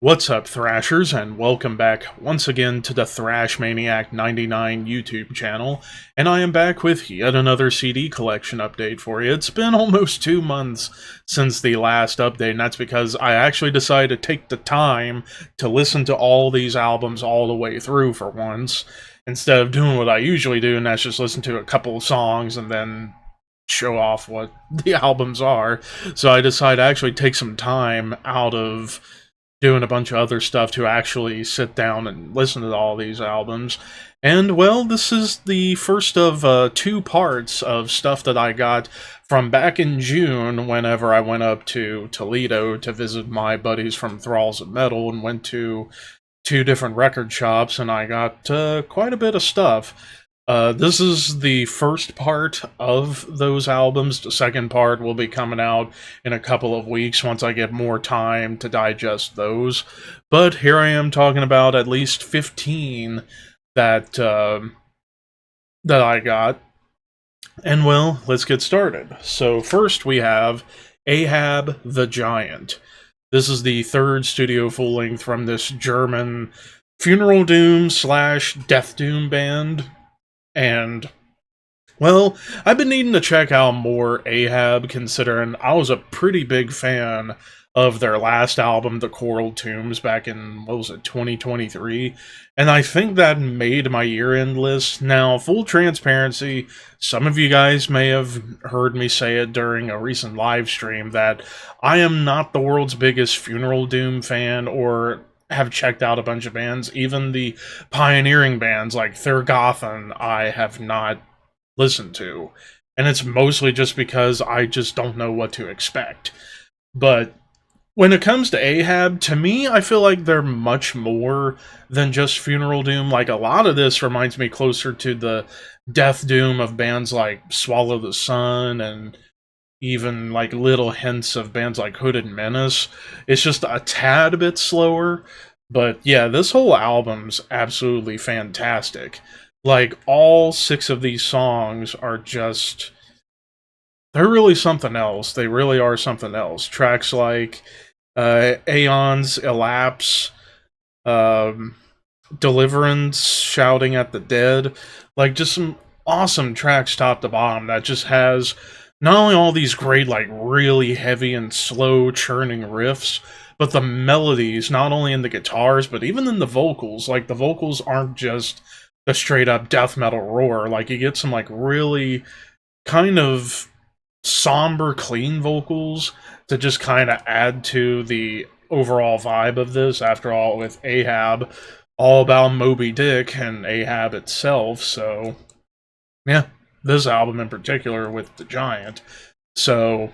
What's up, Thrashers, and welcome back once again to the Thrash Maniac 99 YouTube channel, and I am back with yet another CD collection update for you. It's been almost 2 months since the last update, and that's because I actually decided to take the time to listen to all these albums all the way through for once, instead of doing what I usually do, and that's just listen to a couple of songs and then show off what the albums are. So I decided to actually take some time out of doing a bunch of other stuff to actually sit down and listen to all these albums. And, well, this is the first of 2 parts of stuff that I got from back in June whenever I went up to Toledo to visit my buddies from Thralls of Metal and went to 2 different record shops, and I got quite a bit of stuff. This is the first part of those albums. The second part will be coming out in a couple of weeks once I get more time to digest those. But here I am talking about at least 15 that I got. And well, let's get started. So first we have Ahab the Giant. This is the 3rd studio full-length from this German funeral doom / death doom band. And, well, I've been needing to check out more Ahab, considering I was a pretty big fan of their last album, The Coral Tombs, back in, 2023? And I think that made my year-end list. Now, full transparency, some of you guys may have heard me say it during a recent live stream that I am not the world's biggest Funeral Doom fan, or have checked out a bunch of bands. Even the pioneering bands like Thurgothan I have not listened to. And it's mostly just because I just don't know what to expect. But when it comes to Ahab, to me, I feel like they're much more than just Funeral Doom. Like, a lot of this reminds me closer to the death doom of bands like Swallow the Sun, and even like little hints of bands like Hooded Menace. It's just a tad bit slower, but yeah, this whole album's absolutely fantastic. Like, all 6 of these songs are just, they're really something else. They really are something else. Tracks like Aeons Elapse, Deliverance, Shouting at the Dead, like just some awesome tracks top to bottom that just has not only all these great, like, really heavy and slow churning riffs, but the melodies, not only in the guitars, but even in the vocals. Like, the vocals aren't just the straight-up death metal roar. Like, you get some, like, really kind of somber, clean vocals to just kind of add to the overall vibe of this. After all, with Ahab, all about Moby Dick and Ahab itself, so yeah. This album in particular with the Giant. So,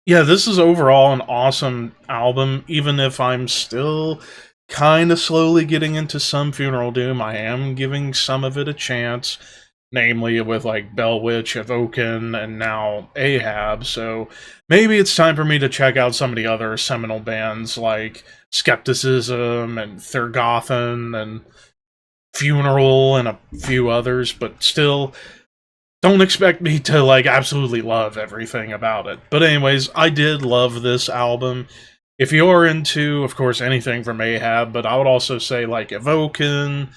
yeah, this is overall an awesome album, even if I'm still kind of slowly getting into some Funeral Doom. I am giving some of it a chance, namely with like Bell Witch, Evoken, and now Ahab, so maybe it's time for me to check out some of the other seminal bands like Skepticism and Thurgothan and Funeral and a few others, but still, don't expect me to, like, absolutely love everything about it. But anyways, I did love this album. If you're into, of course, anything from Ahab, but I would also say, like, Evoken,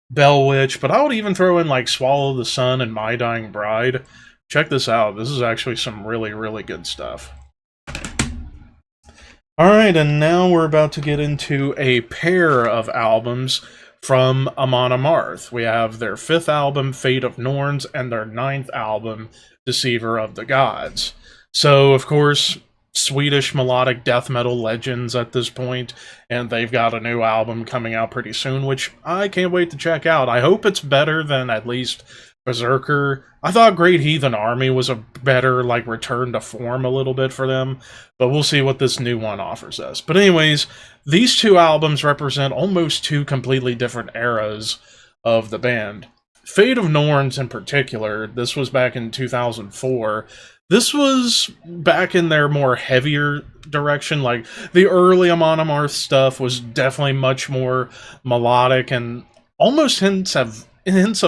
Bell Witch, but I would even throw in, like, Swallow the Sun and My Dying Bride. Check this out. This is actually some really, really good stuff. Alright, and now we're about to get into a pair of albums from Amon Amarth. We have their 5th album, Fate of Norns, and their 9th album, Deceiver of the Gods. So, of course, Swedish melodic death metal legends at this point, and they've got a new album coming out pretty soon, which I can't wait to check out. I hope it's better than at least Berserker. I thought Great Heathen Army was a better, like, return to form a little bit for them, but we'll see what this new one offers us. But anyways, these 2 albums represent almost 2 completely different eras of the band. Fate of Norns in particular, this was back in 2004. This was back in their more heavier direction. Like, the early Amon Amarth stuff was definitely much more melodic and almost hints of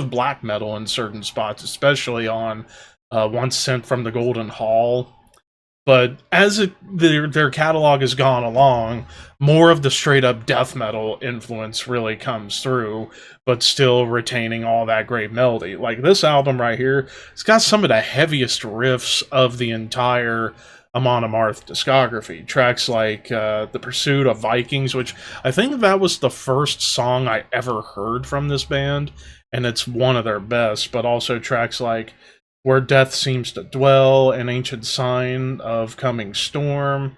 black metal in certain spots, especially on Once Sent from the Golden Hall. But as their catalog has gone along, more of the straight-up death metal influence really comes through, but still retaining all that great melody. Like this album right here, it's got some of the heaviest riffs of the entire Amon Amarth discography. Tracks like The Pursuit of Vikings, which I think that was the first song I ever heard from this band, and it's one of their best, but also tracks like Where Death Seems to Dwell, An Ancient Sign of Coming Storm,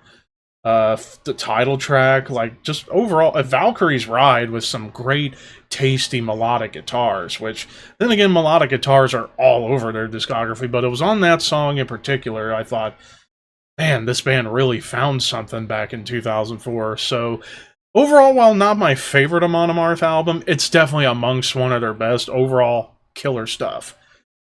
the title track, like just overall, a Valkyrie's Ride with some great, tasty melodic guitars, which, then again, melodic guitars are all over their discography, but it was on that song in particular, I thought, man, this band really found something back in 2004, so overall, while not my favorite Amon Amarth album, it's definitely amongst one of their best. Overall, killer stuff.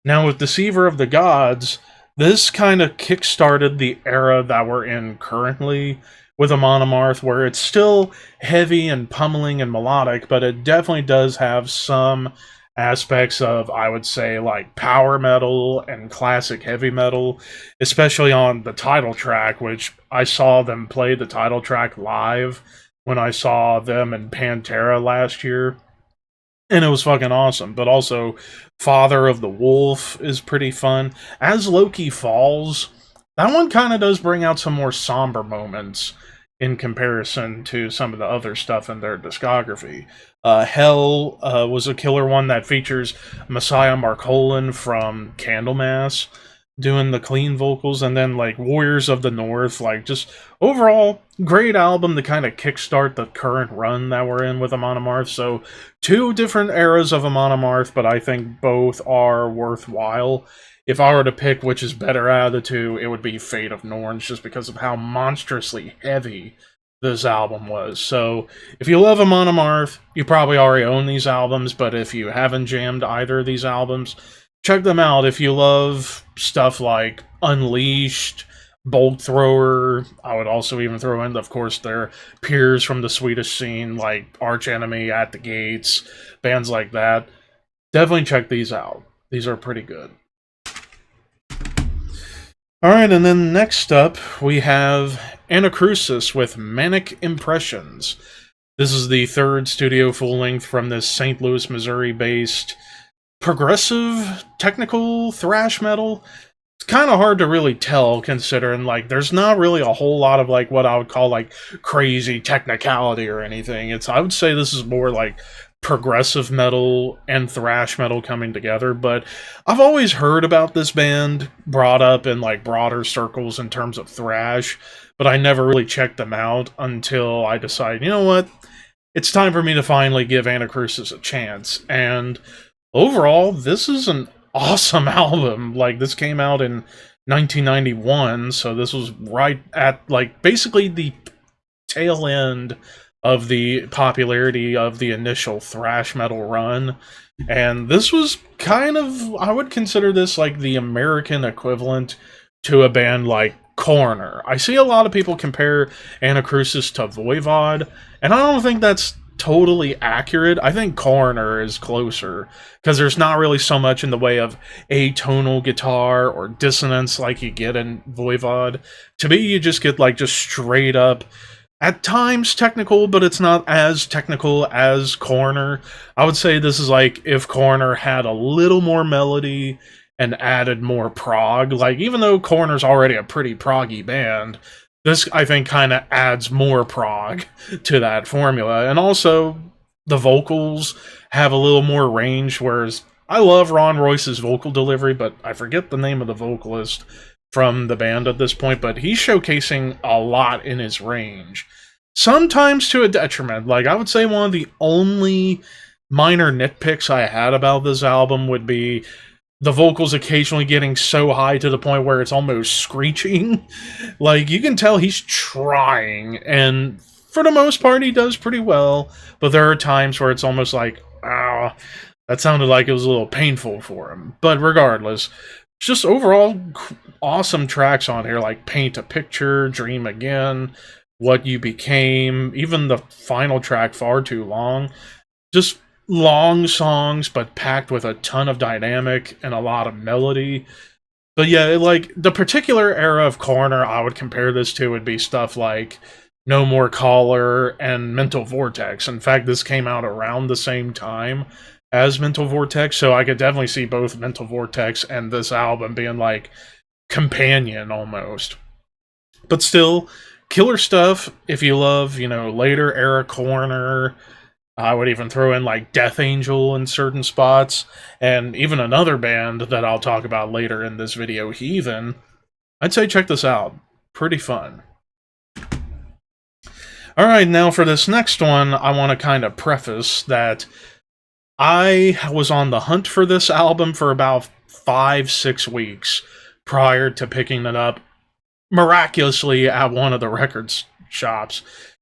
Now, with Deceiver of the Gods, this kind of kick-started the era that we're in currently with Amon Amarth, where it's still heavy and pummeling and melodic, but it definitely does have some aspects of, I would say, like power metal and classic heavy metal, especially on the title track, which I saw them play the title track live when I saw them in Pantera last year. And it was fucking awesome. But also, Father of the Wolf is pretty fun. As Loki Falls, that one kind of does bring out some more somber moments in comparison to some of the other stuff in their discography. Hell was a killer one that features Messiah Marcolin from Candlemass doing the clean vocals, and then like Warriors of the North, like just overall great album to kind of kickstart the current run that we're in with Amon Amarth. So two different eras of Amon Amarth, but I think both are worthwhile. If I were to pick which is better out of the two, it would be Fate of Norns, just because of how monstrously heavy this album was. So if you love Amon Amarth, you probably already own these albums, but if you haven't jammed either of these albums, check them out. If you love stuff like Unleashed, Bolt Thrower, I would also even throw in, of course, their peers from the Swedish scene, like Arch Enemy, At the Gates, bands like that. Definitely check these out. These are pretty good. Alright, and then next up, we have Anacrusis with Manic Impressions. This is the third studio full-length from this St. Louis, Missouri-based progressive, technical thrash metal. It's kind of hard to really tell, considering, like, there's not really a whole lot of, like, what I would call, like, crazy technicality or anything. I would say this is more, like, progressive metal and thrash metal coming together, but I've always heard about this band brought up in, like, broader circles in terms of thrash, but I never really checked them out until I decided, you know what, it's time for me to finally give Anacrusis a chance, and overall, this is an awesome album. Like, this came out in 1991, so this was right at, like, basically the tail end of the popularity of the initial thrash metal run. And this was kind of, I would consider this like the American equivalent to a band like Coroner. I see a lot of people compare Anacrusis to Voivod, and I don't think that's totally accurate. I think Coroner is closer, because there's not really so much in the way of atonal guitar or dissonance like you get in Voivod. To me, you just get like just straight up, at times technical, but it's not as technical as Coroner. I would say this is like if Coroner had a little more melody and added more prog. Like, even though Coroner's already a pretty proggy band, this, I think, kind of adds more prog to that formula. And also, the vocals have a little more range, whereas I love Ron Royce's vocal delivery, but I forget the name of the vocalist from the band at this point, but he's showcasing a lot in his range. Sometimes to a detriment. Like, I would say one of the only minor nitpicks I had about this album would be the vocals occasionally getting so high to the point where it's almost screeching. Like, you can tell he's trying, and for the most part he does pretty well, but there are times where it's almost like, ah, that sounded like it was a little painful for him. But regardless, just overall awesome tracks on here, like Paint a Picture, Dream Again, What You Became, even the final track, Far Too Long. Just long songs, but packed with a ton of dynamic and a lot of melody. But yeah, like, the particular era of Corner I would compare this to would be stuff like No More Caller and Mental Vortex. In fact, this came out around the same time as Mental Vortex, so I could definitely see both Mental Vortex and this album being like companion almost. But still, killer stuff if you love, later era Corner. I would even throw in like Death Angel in certain spots, and even another band that I'll talk about later in this video, Heathen. I'd say check this out. Pretty fun. Alright, now for this next one, I want to kind of preface that I was on the hunt for this album for about 5-6 weeks prior to picking it up miraculously at one of the records shops.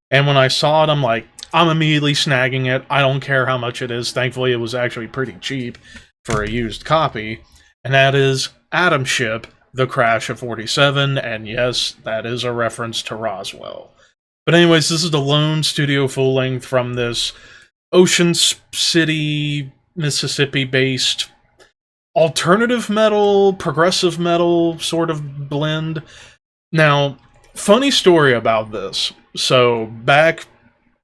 And when I saw it, I'm immediately snagging it. I don't care how much it is. Thankfully, it was actually pretty cheap for a used copy. And that is Adamship, The Crash of 47. And yes, that is a reference to Roswell. But anyways, this is the lone studio full-length from this Ocean City, Mississippi-based alternative metal, progressive metal sort of blend. Now, funny story about this. So, back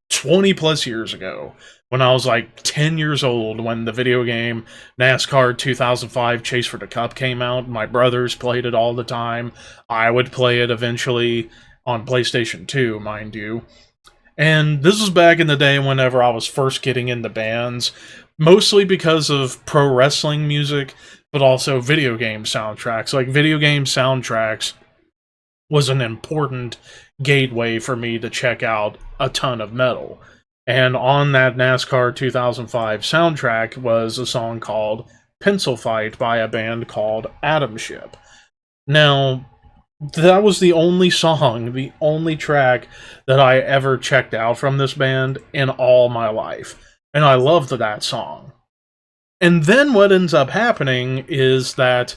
20 plus years ago, when I was like 10 years old, when the video game NASCAR 2005 Chase for the Cup came out, my brothers played it all the time. I would play it eventually on PlayStation 2, mind you. And this was back in the day whenever I was first getting into bands, mostly because of pro wrestling music, but also video game soundtracks. Like, video game soundtracks was an important gateway for me to check out a ton of metal. And on that NASCAR 2005 soundtrack was a song called Pencil Fight by a band called Adamship. Now, that was the only song, the only track that I ever checked out from this band in all my life. And I loved that song. And then what ends up happening is that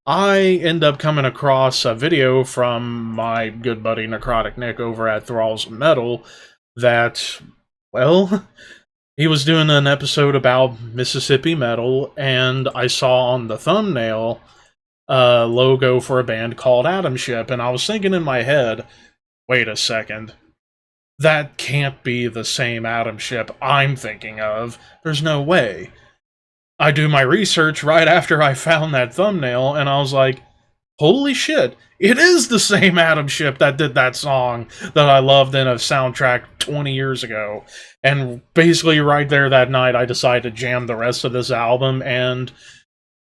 I end up coming across a video from my good buddy Necrotic Nick over at Thralls of Metal that, well, he was doing an episode about Mississippi metal, and I saw on the thumbnail a logo for a band called Adamship, and I was thinking in my head, wait a second, that can't be the same Adamship I'm thinking of. There's no way. I do my research right after I found that thumbnail, and I was like, holy shit, it is the same Adamship that did that song that I loved in a soundtrack 20 years ago. And basically right there that night, I decided to jam the rest of this album, and,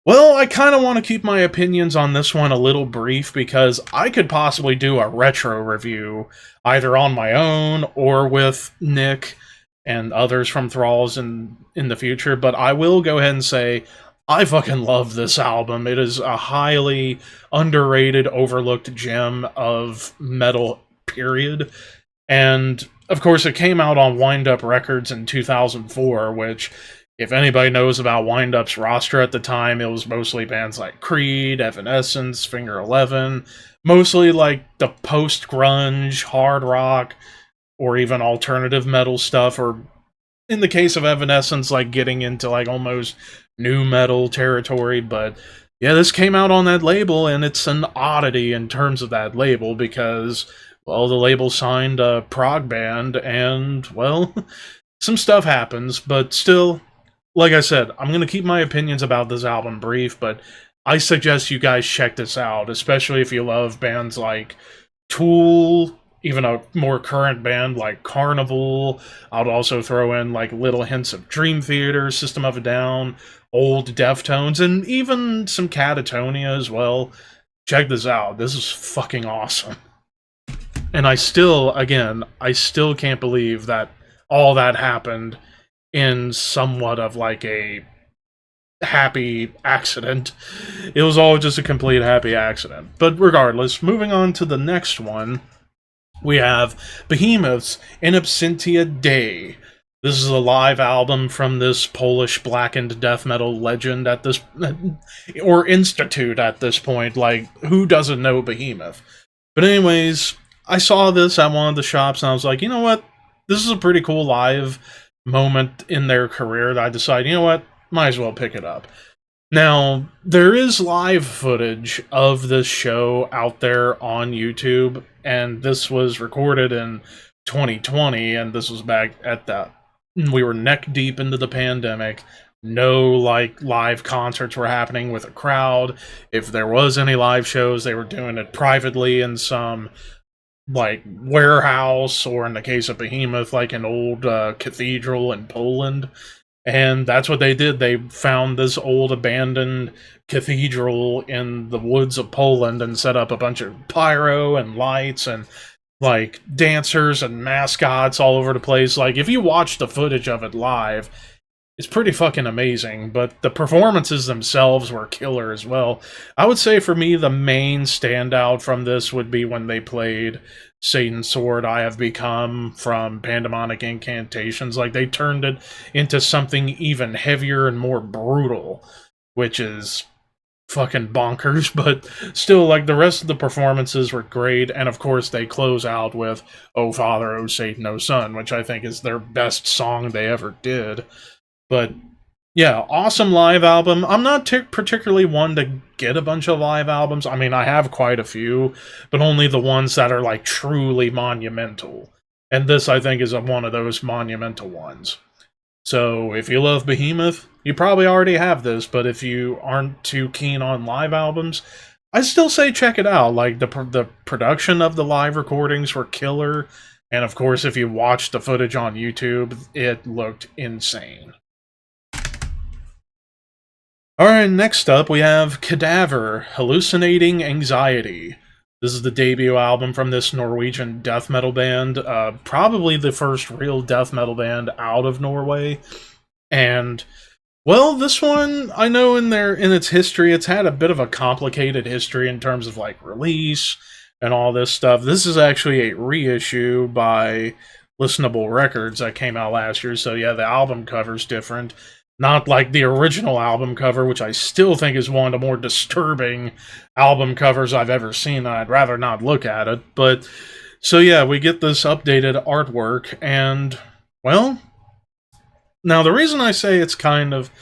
well, I kind of want to keep my opinions on this one a little brief, because I could possibly do a retro review, either on my own, or with Nick and others from Thralls in the future, but I will go ahead and say, I fucking love this album. It is a highly underrated, overlooked gem of metal, period. And, of course, it came out on Wind Up Records in 2004, which, if anybody knows about Wind Up's roster at the time, it was mostly bands like Creed, Evanescence, Finger 11, mostly like the post-grunge, hard rock, or even alternative metal stuff, or in the case of Evanescence, like getting into like almost new metal territory. But yeah, this came out on that label, and it's an oddity in terms of that label because, well, the label signed a prog band, and, well, some stuff happens, but still, like I said, I'm going to keep my opinions about this album brief, but I suggest you guys check this out, especially if you love bands like Tool, even a more current band like Carnival. I'd also throw in like little hints of Dream Theater, System of a Down, old Deftones, and even some Catatonia as well. Check this out. This is fucking awesome. And I still can't believe that all that happened in somewhat of like a happy accident. It was all just a complete happy accident. But regardless, moving on to the next one, we have Behemoth's in Absentia Dei. This is a live album from this Polish blackened death metal legend at this, or institute at this point. Like, who doesn't know Behemoth? But anyways, I saw this at one of the shops, and I was like, you know what? This is a pretty cool live moment in their career that I decided, you know what? Might as well pick it up. Now, there is live footage of this show out there on YouTube, and this was recorded in 2020, and this was back at the... We were neck deep into the pandemic. No, like, live concerts were happening with a crowd. If there was any live shows, they were doing it privately in some, like, warehouse, or in the case of Behemoth, like an old cathedral in Poland. And that's what they did. They found this old abandoned cathedral in the woods of Poland and set up a bunch of pyro and lights and, like, dancers and mascots all over the place. Like, if you watch the footage of it live, it's pretty fucking amazing, but the performances themselves were killer as well. I would say for me, the main standout from this would be when they played Satan's Sword, I Have Become from Pandemonic Incantations. Like, they turned it into something even heavier and more brutal, which is fucking bonkers, but still, like, the rest of the performances were great, and of course they close out with O Father, O Satan, O Son, which I think is their best song they ever did. But yeah, awesome live album. I'm not particularly one to get a bunch of live albums. I mean, I have quite a few, but only the ones that are, like, truly monumental. And this, I think, is one of those monumental ones. So, if you love Behemoth, you probably already have this, but if you aren't too keen on live albums, I still say check it out. Like, the production of the live recordings were killer, and of course, if you watch the footage on YouTube, it looked insane. Alright, next up we have Cadaver, Hallucinating Anxiety. This is the debut album from this Norwegian death metal band, probably the first real death metal band out of Norway. And, well, this one, I know in its history, it's had a bit of a complicated history in terms of, like, release and all this stuff. This is actually a reissue by Listenable Records that came out last year, so yeah, the album cover's different. Not like the original album cover, which I still think is one of the more disturbing album covers I've ever seen. I'd rather not look at it. But, so yeah, we get this updated artwork, and, well, now the reason I say it's kind of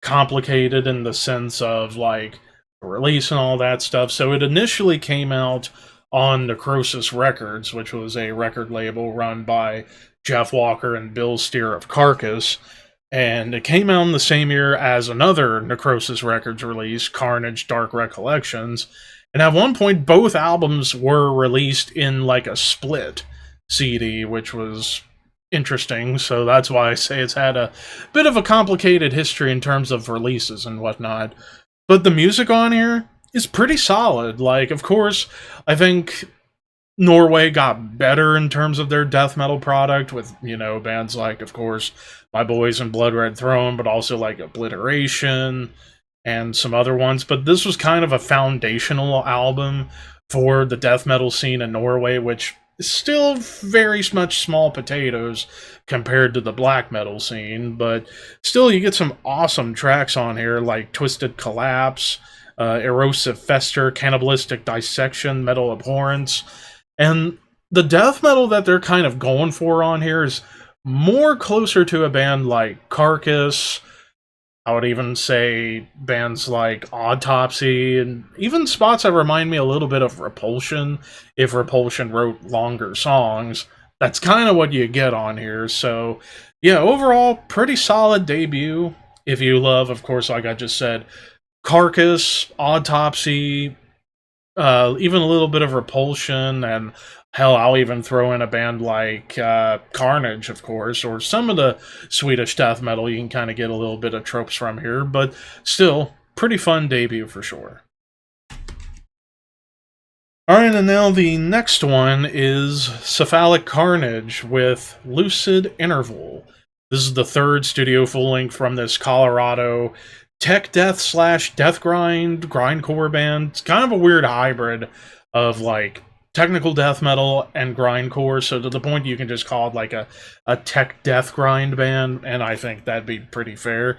complicated in the sense of, like, release and all that stuff, so it initially came out on Anacrusis Records, which was a record label run by Jeff Walker and Bill Steer of Carcass. And it came out in the same year as another Anacrusis Records release, Carnage Dark Recollections. And at one point, both albums were released in, like, a split CD, which was interesting. So that's why I say it's had a bit of a complicated history in terms of releases and whatnot. But the music on here is pretty solid. Like, of course, I think Norway got better in terms of their death metal product with, you know, bands like, of course, My Boys in Blood Red Throne, but also, like, Obliteration and some other ones. But this was kind of a foundational album for the death metal scene in Norway, which is still very much small potatoes compared to the black metal scene. But still, you get some awesome tracks on here, like Twisted Collapse, Erosive Fester, Cannibalistic Dissection, Metal Abhorrence. And the death metal that they're kind of going for on here is more closer to a band like Carcass. I would even say bands like Autopsy, and even spots that remind me a little bit of Repulsion, if Repulsion wrote longer songs. That's kind of what you get on here. So, yeah, overall, pretty solid debut. If you love, of course, like I just said, Carcass, Autopsy, even a little bit of Repulsion, and hell, I'll even throw in a band like Carnage, of course, or some of the Swedish death metal. You can kind of get a little bit of tropes from here, but still, pretty fun debut for sure. Alright, and now the next one is Cephalic Carnage with Lucid Interval. This is the third studio full-length from this Colorado tech death / death grindcore band. It's kind of a weird hybrid of, like, technical death metal and grindcore, so to the point you can just call it like a tech death grind band, and I think that'd be pretty fair.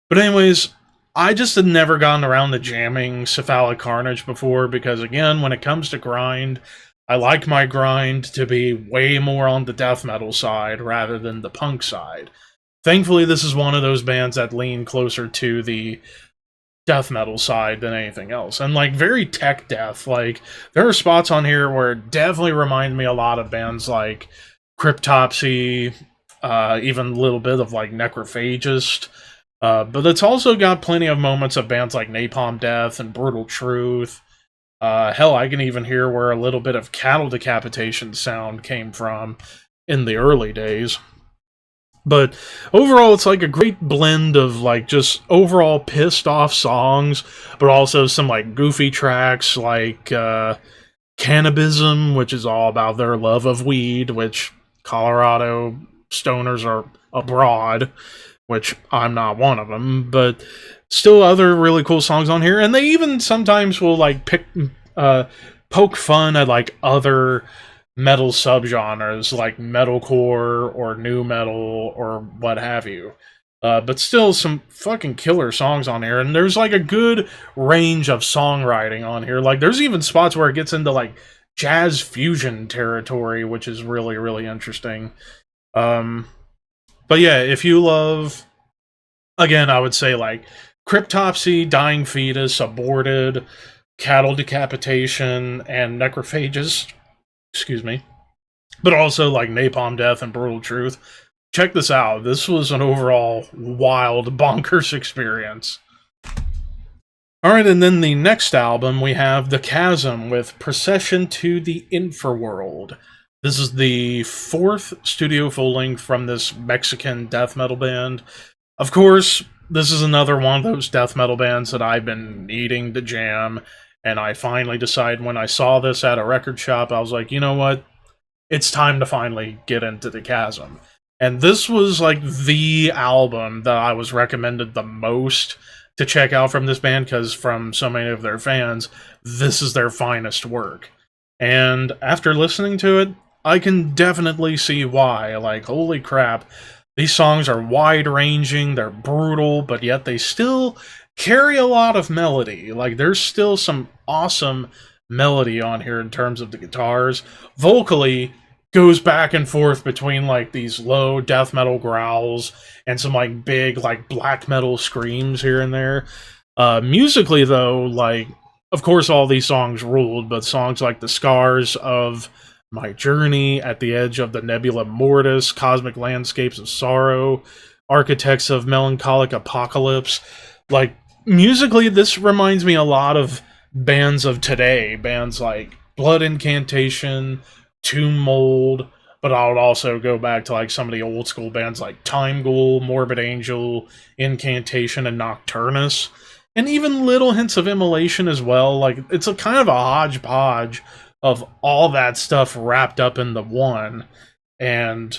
But anyways, I just had never gotten around to jamming Cephalic Carnage before, because again, when it comes to grind, I like my grind to be way more on the death metal side rather than the punk side. Thankfully, this is one of those bands that lean closer to the death metal side than anything else, and like very tech death. Like there are spots on here where it definitely remind me a lot of bands like Cryptopsy, even a little bit of like Necrophagist. But it's also got plenty of moments of bands like Napalm Death and Brutal Truth. Hell, I can even hear where a little bit of cattle decapitation sound came from in the early days. But overall, it's like a great blend of like just overall pissed off songs, but also some like goofy tracks like Cannabism, which is all about their love of weed, which Colorado stoners are abroad, which I'm not one of them, but still other really cool songs on here. And they even sometimes will like poke fun at like other metal subgenres like metalcore or new metal or what have you. But still some fucking killer songs on here, and there's like a good range of songwriting on here. Like there's even spots where it gets into like jazz fusion territory, which is really, really interesting. But yeah, if you love, again, I would say like Cryptopsy, Dying Fetus, Aborted, Cattle Decapitation, and Necrophagus, excuse me, but also like Napalm Death and Brutal Truth. Check this out. This was an overall wild, bonkers experience. Alright, and then the next album, we have The Chasm with Procession to the Infraworld. This is the 4th studio full-length from this Mexican death metal band. Of course, this is another one of those death metal bands that I've been needing to jam, and I finally decided when I saw this at a record shop, I was like, you know what? It's time to finally get into The Chasm. And this was like the album that I was recommended the most to check out from this band, because from so many of their fans, this is their finest work. And after listening to it, I can definitely see why. Like, holy crap, these songs are wide-ranging, they're brutal, but yet they still carry a lot of melody. Like, there's still some awesome melody on here in terms of the guitars. Vocally, goes back and forth between like these low death metal growls and some like big like black metal screams here and there. Musically though, like of course all these songs ruled, but songs like The Scars of My Journey, At the Edge of the Nebula Mortis, Cosmic Landscapes of Sorrow, Architects of Melancholic Apocalypse, like musically this reminds me a lot of bands of today, bands like Blood Incantation, Tomb Mold, but I would also go back to like some of the old school bands like Time Ghoul, Morbid Angel, Incantation, and Nocturnus, and even little hints of Immolation as well. Like it's a kind of a hodgepodge of all that stuff wrapped up into one. And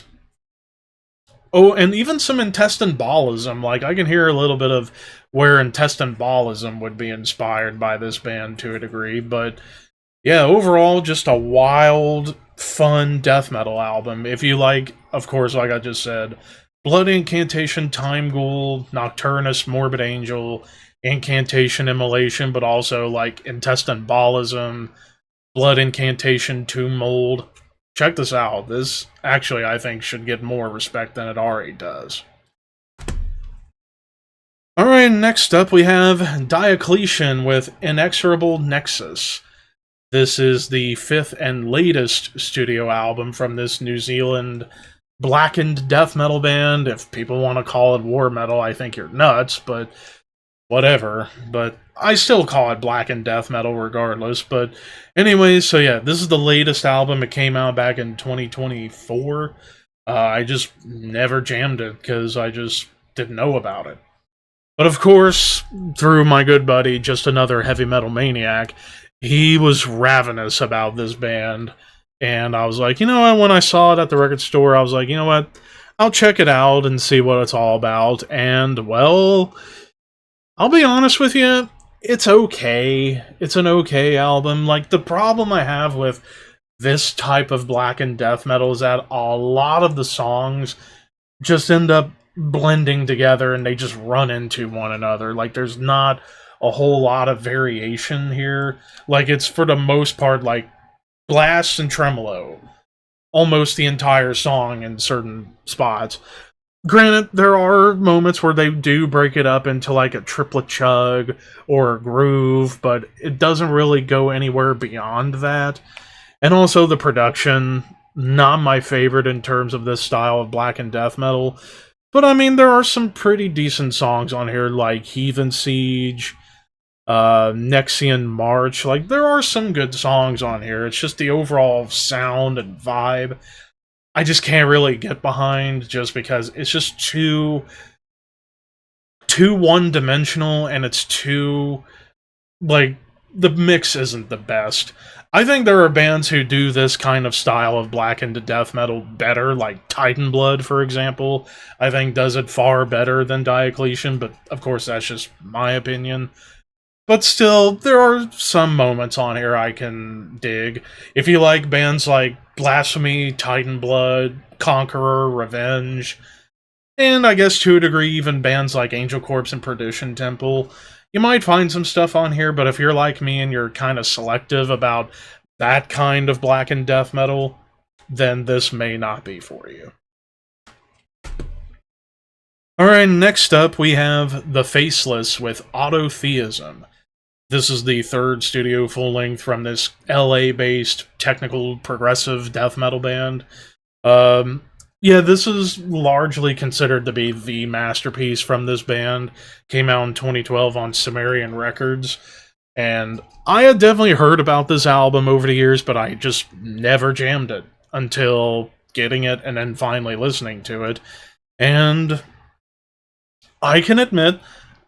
oh, and even some intestine ballism. Like I can hear a little bit of where intestine ballism would be inspired by this band to a degree, but yeah, overall just a wild, fun death metal album. If you like, of course, like I just said, Blood Incantation, Time Ghoul, Nocturnus, Morbid Angel, Incantation, Immolation, but also like Intestine Ballism, Blood Incantation, Tomb Mold. Check this out. This actually, I think, should get more respect than it already does. Alright, next up we have Diocletian with Inexorable Nexus. This is the 5th and latest studio album from this New Zealand blackened death metal band. If people want to call it war metal, I think you're nuts, but whatever. But I still call it blackened death metal regardless. But anyways, so yeah, this is the latest album. It came out back in 2024. I just never jammed it because I just didn't know about it. But of course, through my good buddy, Just Another Heavy Metal Maniac, he was ravenous about this band, and I was like, you know what, when I saw it at the record store, I was like, you know what, I'll check it out and see what it's all about, and, well, I'll be honest with you, it's okay. It's an okay album. Like, the problem I have with this type of blackened death metal is that a lot of the songs just end up blending together, and they just run into one another. Like, there's not a whole lot of variation here. Like, it's for the most part like blast and tremolo almost the entire song in certain spots. Granted, there are moments where they do break it up into like a triplet chug or a groove, but it doesn't really go anywhere beyond that. And also the production, not my favorite in terms of this style of black and death metal. But I mean, there are some pretty decent songs on here, like Heathen Siege, Nexian March. Like, there are some good songs on here. It's just the overall sound and vibe I just can't really get behind, just because it's just too one-dimensional, and it's too, like, the mix isn't the best. I think there are bands who do this kind of style of blackened death metal better, like Titan Blood, for example. I think does it far better than Diocletian, but of course that's just my opinion. But still, there are some moments on here I can dig. If you like bands like Blasphemy, Titan Blood, Conqueror, Revenge, and I guess to a degree even bands like Angel Corpse and Perdition Temple, you might find some stuff on here, but if you're like me and you're kind of selective about that kind of black and death metal, then this may not be for you. Alright, next up we have The Faceless with Autotheism. This is the third studio full-length from this LA-based technical progressive death metal band. Yeah, this is largely considered to be the masterpiece from this band. Came out in 2012 on Sumerian Records. And I had definitely heard about this album over the years, but I just never jammed it until getting it and then finally listening to it. And I can admit,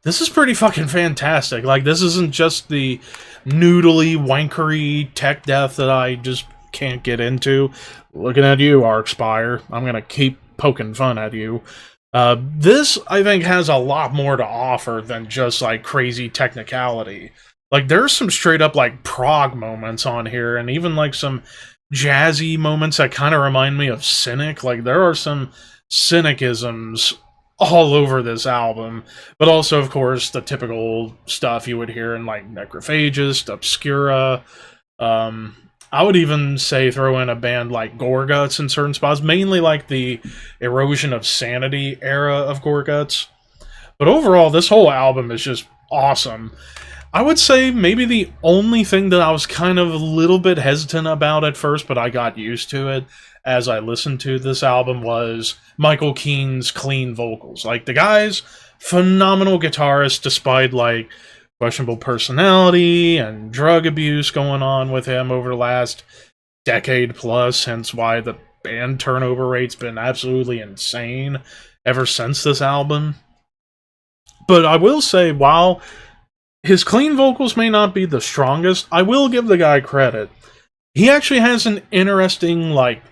this is pretty fucking fantastic. Like, this isn't just the noodly, wankery tech death that I just can't get into. Looking at you, Arcspire. I'm gonna keep poking fun at you. This, I think, has a lot more to offer than just, like, crazy technicality. Like, there's some straight-up, like, prog moments on here, and even, like, some jazzy moments that kind of remind me of Cynic. Like, there are some Cynicisms all over this album, but also, of course, the typical stuff you would hear in, like, Necrophagist, Obscura. I would even say throw in a band like Gorguts in certain spots, mainly like the Erosion of Sanity era of Gorguts. But overall, this whole album is just awesome. I would say maybe the only thing that I was kind of a little bit hesitant about at first, but I got used to it as I listened to this album, was Michael Keane's clean vocals. Like, the guy's phenomenal guitarist, despite, like, questionable personality and drug abuse going on with him over the last decade plus, hence why the band turnover rate's been absolutely insane ever since this album. But I will say, while his clean vocals may not be the strongest, I will give the guy credit. He actually has an interesting, like,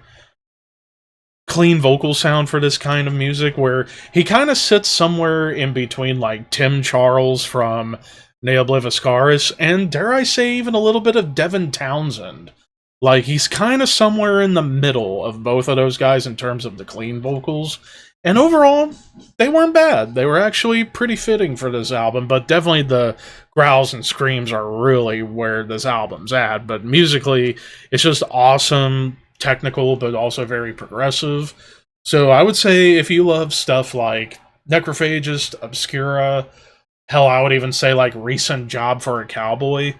clean vocal sound for this kind of music, where he kind of sits somewhere in between, like, Tim Charles from Ne Obliviscaris, and dare I say even a little bit of Devin Townsend. Like, he's kind of somewhere in the middle of both of those guys in terms of the clean vocals. And overall, they weren't bad. They were actually pretty fitting for this album, but definitely the growls and screams are really where this album's at. But musically, it's just awesome, technical, but also very progressive. So I would say if you love stuff like Necrophagist, Obscura, hell, I would even say, like, Recent Job for a Cowboy,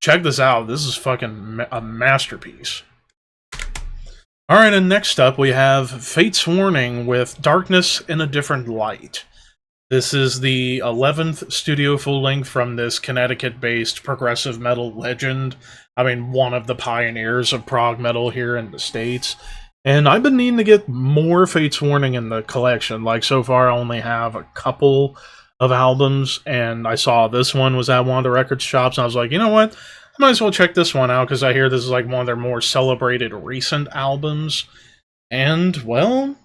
check this out. This is fucking a masterpiece. Alright, and next up we have Fate's Warning with Darkness in a Different Light. This is the 11th studio full-length from this Connecticut-based progressive metal legend. I mean, one of the pioneers of prog metal here in the States. And I've been needing to get more Fate's Warning in the collection. Like, so far I only have a couple of albums, and I saw this one was at one of the record shops, and I was like, you know what? I might as well check this one out, because I hear this is like one of their more celebrated recent albums. And, well,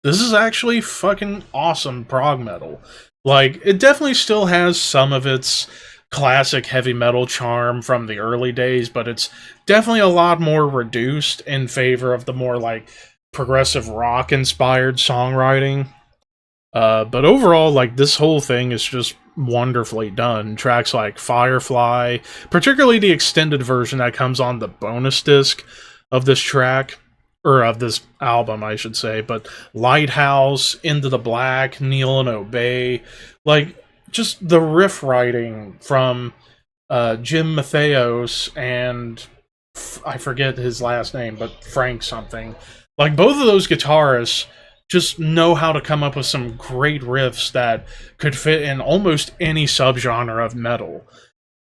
this is actually fucking awesome prog metal. Like, it definitely still has some of its classic heavy metal charm from the early days, but it's definitely a lot more reduced in favor of the more, like, progressive rock-inspired songwriting. But overall, like, this whole thing is just wonderfully done. Tracks like Firefly, particularly the extended version that comes on the bonus disc of this track, or of this album, I should say, but Lighthouse, Into the Black, Kneel and Obey, like, just the riff writing from Jim Matheos and I forget his last name, but Frank something. Like, both of those guitarists just know how to come up with some great riffs that could fit in almost any subgenre of metal.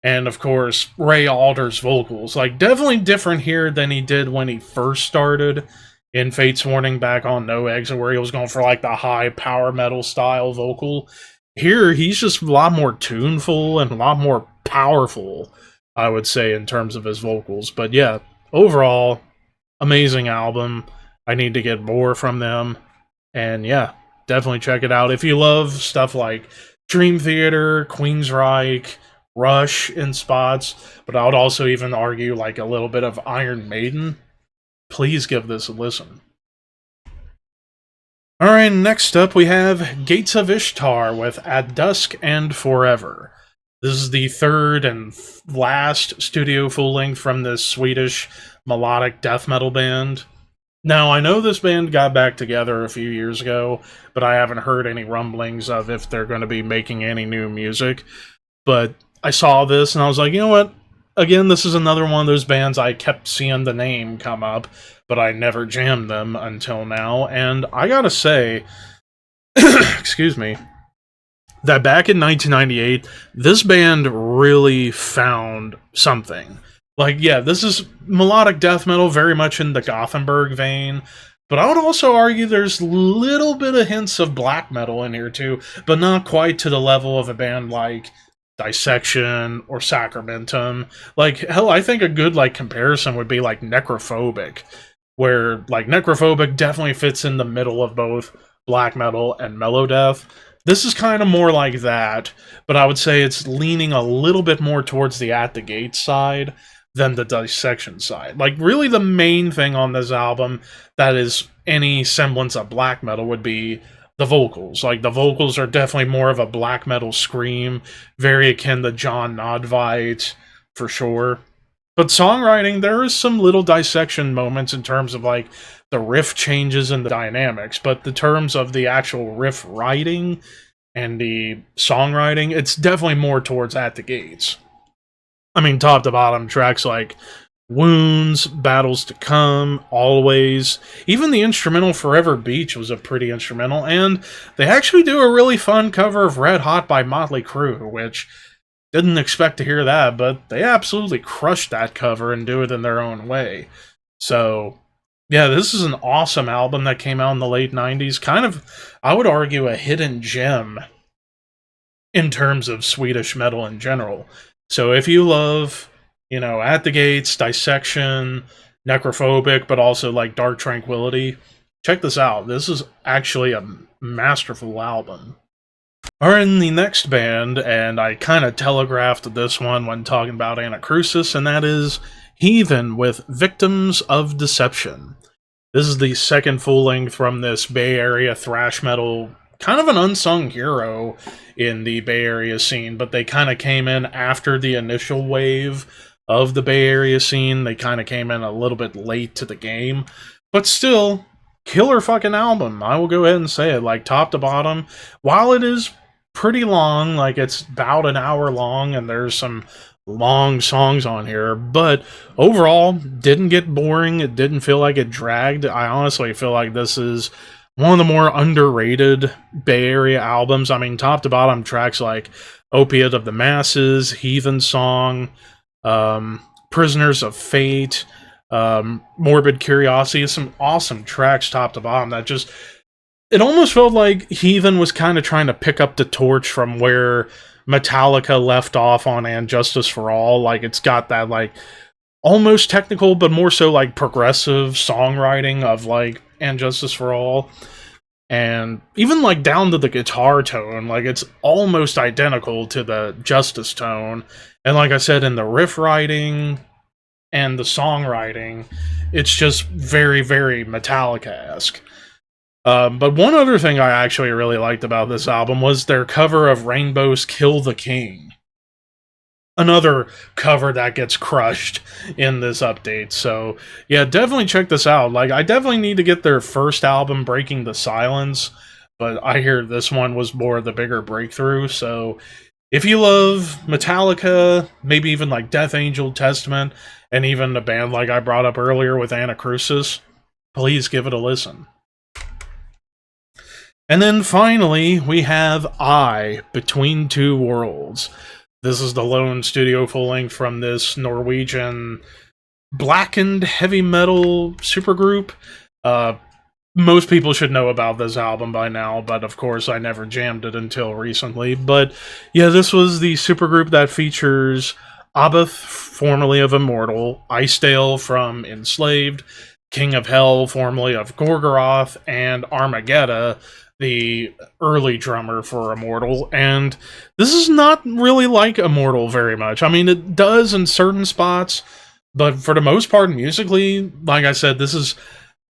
And of course, Ray Alder's vocals, like, definitely different here than he did when he first started in Fate's Warning back on No Exit, where he was going for like the high power metal style vocal. Here, he's just a lot more tuneful and a lot more powerful, I would say, in terms of his vocals. But yeah, overall, amazing album. I need to get more from them. And yeah, definitely check it out. If you love stuff like Dream Theater, Queensryche, Rush in spots, but I would also even argue like a little bit of Iron Maiden, please give this a listen. Alright, next up we have Gates of Ishtar with At Dusk and Forever. This is the third and last studio full-length from this Swedish melodic death metal band. Now, I know this band got back together a few years ago, but I haven't heard any rumblings of if they're going to be making any new music. But I saw this and I was like, you know what? Again, this is another one of those bands I kept seeing the name come up, but I never jammed them until now. And I gotta say, excuse me, that back in 1998, this band really found something. Like, yeah, this is melodic death metal, very much in the Gothenburg vein, but I would also argue there's a little bit of hints of black metal in here too, but not quite to the level of a band like Dissection or Sacramentum. Like, hell, I think a good like comparison would be like Necrophobic, where like Necrophobic definitely fits in the middle of both black metal and melodeath. This is kind of more like that, but I would say it's leaning a little bit more towards the At the Gate side than the Dissection side. Like, really the main thing on this album that is any semblance of black metal would be the vocals. Like, the vocals are definitely more of a black metal scream, very akin to John Nodvite, for sure. But songwriting, there is some little Dissection moments in terms of, like, the riff changes and the dynamics, but the terms of the actual riff writing and the songwriting, it's definitely more towards At the Gates. I mean, top to bottom, tracks like Wounds, Battles to Come, Always, even the instrumental Forever Beach was a pretty instrumental, and they actually do a really fun cover of Red Hot by Motley Crue, which didn't expect to hear that, but they absolutely crushed that cover and do it in their own way. So, yeah, this is an awesome album that came out in the late 90s. Kind of, I would argue, a hidden gem in terms of Swedish metal in general. So if you love, you know, At the Gates, Dissection, Necrophobic, but also like Dark Tranquillity, check this out. This is actually a masterful album. Alright, in the next band, and I kind of telegraphed this one when talking about Anacrusis, and that is Heathen with Victims of Deception. This is the second full-length from this Bay Area thrash metal, kind of an unsung hero in the Bay Area scene, but they kind of came in after the initial wave of the Bay Area scene. They kind of came in a little bit late to the game, but still, killer fucking album. I will go ahead and say it, like, top to bottom. While it is pretty long, like, it's about an hour long, and there's some long songs on here, but overall, didn't get boring. It didn't feel like it dragged. I honestly feel like this is one of the more underrated Bay Area albums. I mean, top to bottom, tracks like Opiate of the Masses, Heathen Song, Prisoners of Fate, Morbid Curiosity, some awesome tracks top to bottom that just, it almost felt like Heathen was kind of trying to pick up the torch from where Metallica left off on And Justice for All. Like, it's got that, like, almost technical, but more so, like, progressive songwriting of, like, And Justice for All. And even, like, down to the guitar tone, like, it's almost identical to the Justice tone. And like I said, in the riff writing and the songwriting, it's just very, very Metallica-esque. But one other thing I actually really liked about this album was their cover of Rainbow's Kill the King. another cover that gets crushed in this update. So yeah, definitely check this out. Like, I definitely need to get their first album, Breaking the Silence, but I hear this one was more the bigger breakthrough. So if you love Metallica, maybe even like Death Angel, Testament, and even a band like I brought up earlier with Anacrusis, please give it a listen. And then finally, we have Between Two Worlds. This is the lone studio full-length from this Norwegian blackened heavy metal supergroup. Most people should know about this album by now, but of course I never jammed it until recently. But yeah, this was the supergroup that features Ahab, formerly of Immortal, Icedale from Enslaved, King of Hell, formerly of Gorgoroth, and Armageddon, the early drummer for Immortal. And this is not really like Immortal very much. I mean, it does in certain spots, but for the most part, musically, like I said, this is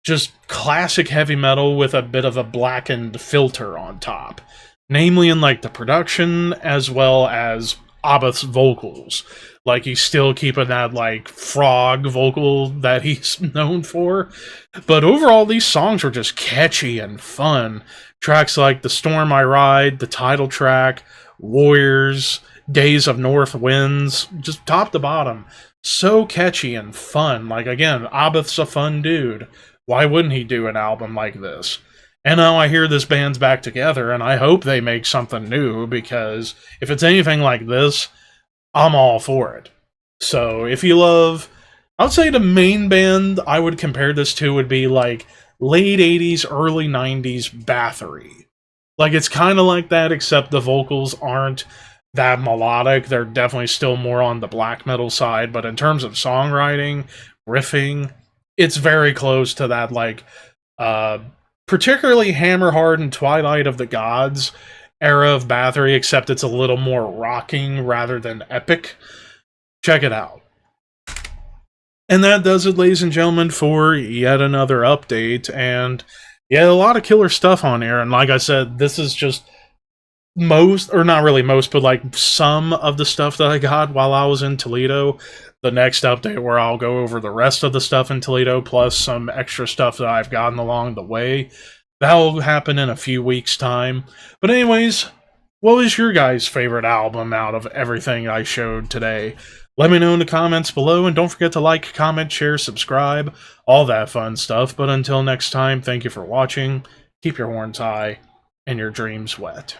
just classic heavy metal with a bit of a blackened filter on top. Namely in, like, the production, as well as Abba's vocals. Like, he's still keeping that, like, frog vocal that he's known for. But overall, these songs were just catchy and fun. Tracks like The Storm I Ride, the title track, Warriors, Days of North Winds, just top to bottom. So catchy and fun. Like, again, Abba's a fun dude. Why wouldn't he do an album like this? And now I hear this band's back together, and I hope they make something new, because if it's anything like this, I'm all for it. So if you love, I would say the main band I would compare this to would be like late 80s, early 90s Bathory. Like, it's kind of like that, except the vocals aren't that melodic. They're definitely still more on the black metal side, but in terms of songwriting, riffing, it's very close to that, like, particularly Hammerheart and Twilight of the Gods era of Bathory, except it's a little more rocking rather than epic. Check it out. And that does it, ladies and gentlemen, for yet another update. And yeah, a lot of killer stuff on here. And like I said, this is just most, or not really most, but like some of the stuff that I got while I was in Toledo. The next update where I'll go over the rest of the stuff in Toledo, plus some extra stuff that I've gotten along the way. That'll happen in a few weeks' time. But anyways, what was your guys' favorite album out of everything I showed today? Let me know in the comments below, and don't forget to like, comment, share, subscribe, all that fun stuff. But until next time, thank you for watching, keep your horns high, and your dreams wet.